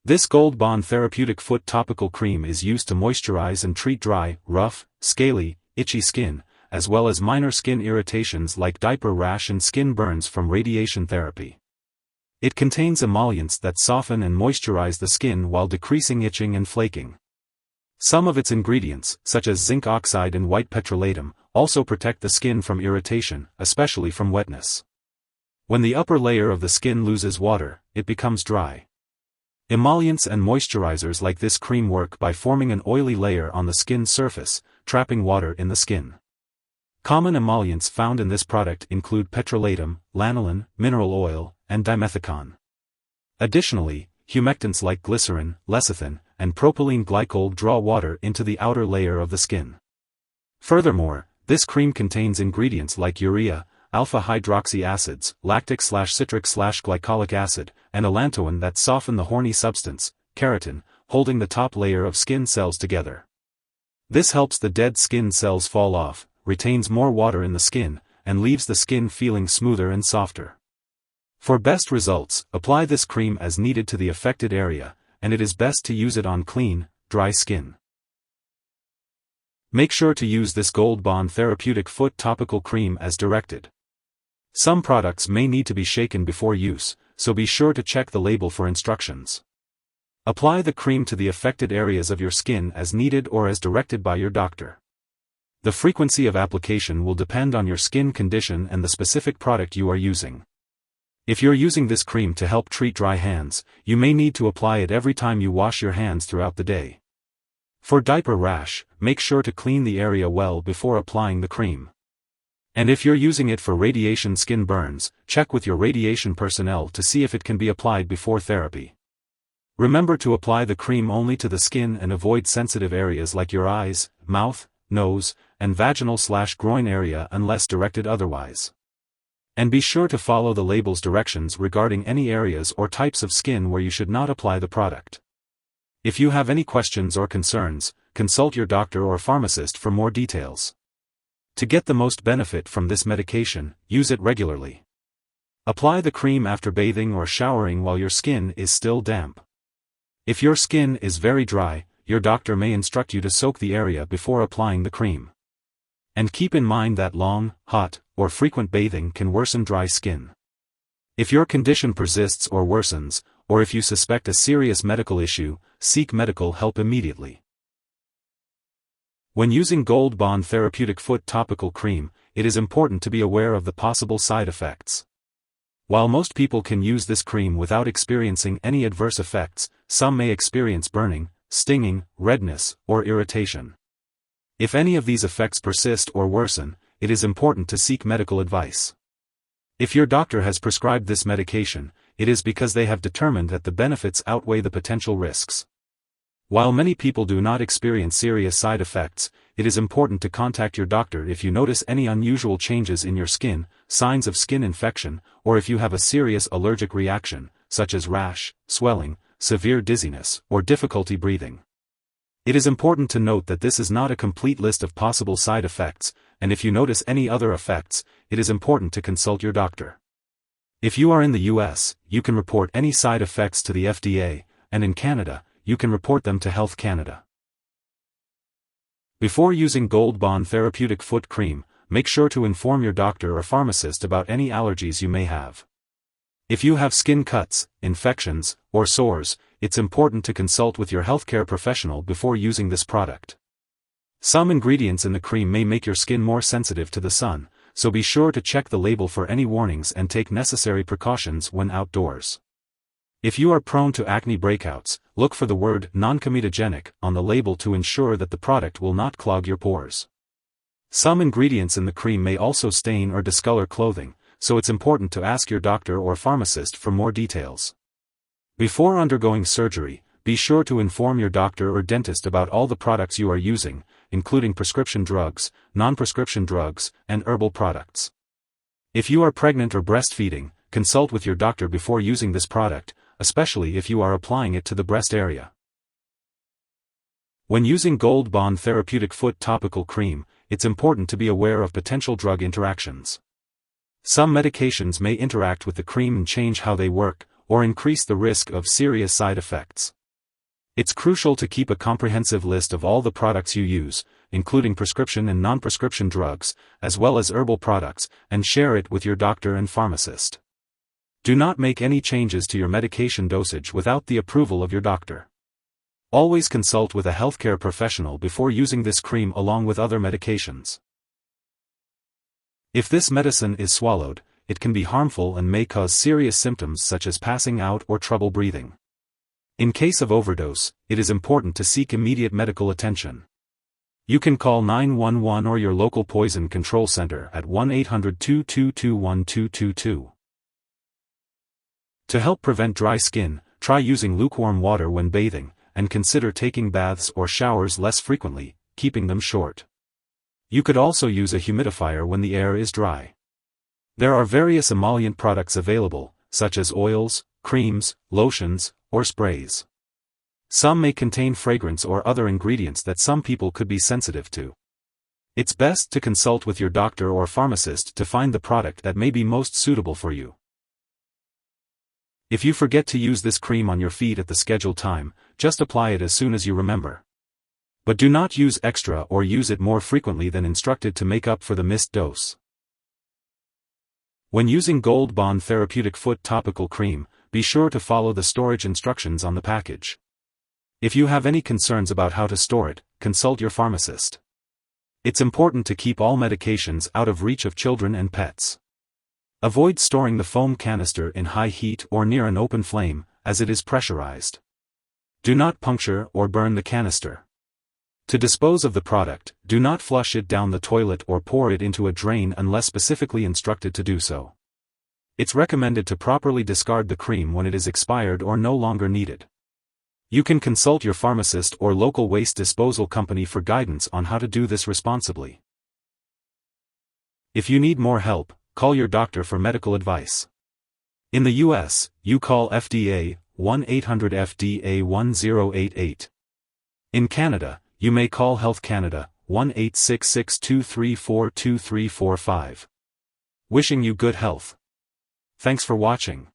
This Gold Bond Therapeutic Foot Topical Cream is used to moisturize and treat dry, rough, scaly, itchy skin, as well as minor skin irritations like diaper rash and skin burns from radiation therapy. It contains emollients that soften and moisturize the skin while decreasing itching and flaking. Some of its ingredients, such as zinc oxide and white petrolatum, also protect the skin from irritation, especially from wetness. When the upper layer of the skin loses water, it becomes dry. Emollients and moisturizers like this cream work by forming an oily layer on the skin surface, trapping water in the skin. Common emollients found in this product include petrolatum, lanolin, mineral oil, and dimethicone. Additionally, humectants like glycerin, lecithin, and propylene glycol draw water into the outer layer of the skin. Furthermore, this cream contains ingredients like urea, alpha-hydroxy acids, lactic/citric/glycolic acid, and allantoin that soften the horny substance, keratin, holding the top layer of skin cells together. This helps the dead skin cells fall off, retains more water in the skin, and leaves the skin feeling smoother and softer. For best results, apply this cream as needed to the affected area, and it is best to use it on clean, dry skin. Make sure to use this Gold Bond Therapeutic Foot Topical Cream as directed. Some products may need to be shaken before use, so be sure to check the label for instructions. Apply the cream to the affected areas of your skin as needed or as directed by your doctor. The frequency of application will depend on your skin condition and the specific product you are using. If you're using this cream to help treat dry hands, you may need to apply it every time you wash your hands throughout the day. For diaper rash, make sure to clean the area well before applying the cream. And if you're using it for radiation skin burns, check with your radiation personnel to see if it can be applied before therapy. Remember to apply the cream only to the skin and avoid sensitive areas like your eyes, mouth, nose, and vaginal/groin area unless directed otherwise. And be sure to follow the label's directions regarding any areas or types of skin where you should not apply the product. If you have any questions or concerns, consult your doctor or pharmacist for more details. To get the most benefit from this medication, use it regularly. Apply the cream after bathing or showering while your skin is still damp. If your skin is very dry, your doctor may instruct you to soak the area before applying the cream. And keep in mind that long, hot, or frequent bathing can worsen dry skin. If your condition persists or worsens, or if you suspect a serious medical issue, seek medical help immediately. When using Gold Bond Therapeutic Foot Topical Cream, it is important to be aware of the possible side effects. While most people can use this cream without experiencing any adverse effects, some may experience burning, stinging, redness, or irritation. If any of these effects persist or worsen, it is important to seek medical advice. If your doctor has prescribed this medication, it is because they have determined that the benefits outweigh the potential risks. While many people do not experience serious side effects, it is important to contact your doctor if you notice any unusual changes in your skin, signs of skin infection, or if you have a serious allergic reaction, such as rash, swelling, severe dizziness, or difficulty breathing. It is important to note that this is not a complete list of possible side effects, and if you notice any other effects, it is important to consult your doctor. If you are in the US, you can report any side effects to the FDA, and in Canada, you can report them to Health Canada. Before using Gold Bond Therapeutic Foot Cream, make sure to inform your doctor or pharmacist about any allergies you may have. If you have skin cuts, infections, or sores, it's important to consult with your healthcare professional before using this product. Some ingredients in the cream may make your skin more sensitive to the sun, so be sure to check the label for any warnings and take necessary precautions when outdoors. If you are prone to acne breakouts, look for the word non-comedogenic on the label to ensure that the product will not clog your pores. Some ingredients in the cream may also stain or discolor clothing, so it's important to ask your doctor or pharmacist for more details. Before undergoing surgery, be sure to inform your doctor or dentist about all the products you are using, including prescription drugs, non-prescription drugs, and herbal products. If you are pregnant or breastfeeding, consult with your doctor before using this product, especially if you are applying it to the breast area. When using Gold Bond Therapeutic Foot Topical Cream, it's important to be aware of potential drug interactions. Some medications may interact with the cream and change how they work, or increase the risk of serious side effects. It's crucial to keep a comprehensive list of all the products you use, including prescription and non-prescription drugs, as well as herbal products, and share it with your doctor and pharmacist. Do not make any changes to your medication dosage without the approval of your doctor. Always consult with a healthcare professional before using this cream along with other medications. If this medicine is swallowed, it can be harmful and may cause serious symptoms such as passing out or trouble breathing. In case of overdose, it is important to seek immediate medical attention. You can call 911 or your local poison control center at 1-800-222-1222. To help prevent dry skin, try using lukewarm water when bathing, and consider taking baths or showers less frequently, keeping them short. You could also use a humidifier when the air is dry. There are various emollient products available, such as oils, creams, lotions, or sprays. Some may contain fragrance or other ingredients that some people could be sensitive to. It's best to consult with your doctor or pharmacist to find the product that may be most suitable for you. If you forget to use this cream on your feet at the scheduled time, just apply it as soon as you remember. But do not use extra or use it more frequently than instructed to make up for the missed dose. When using Gold Bond Therapeutic Foot Topical Cream, be sure to follow the storage instructions on the package. If you have any concerns about how to store it, consult your pharmacist. It's important to keep all medications out of reach of children and pets. Avoid storing the foam canister in high heat or near an open flame, as it is pressurized. Do not puncture or burn the canister. To dispose of the product, do not flush it down the toilet or pour it into a drain unless specifically instructed to do so. It's recommended to properly discard the cream when it is expired or no longer needed. You can consult your pharmacist or local waste disposal company for guidance on how to do this responsibly. If you need more help, call your doctor for medical advice. In the US, you call FDA, 1-800-FDA-1088. In Canada, you may call Health Canada, 1-866-234-2345. Wishing you good health. Thanks for watching.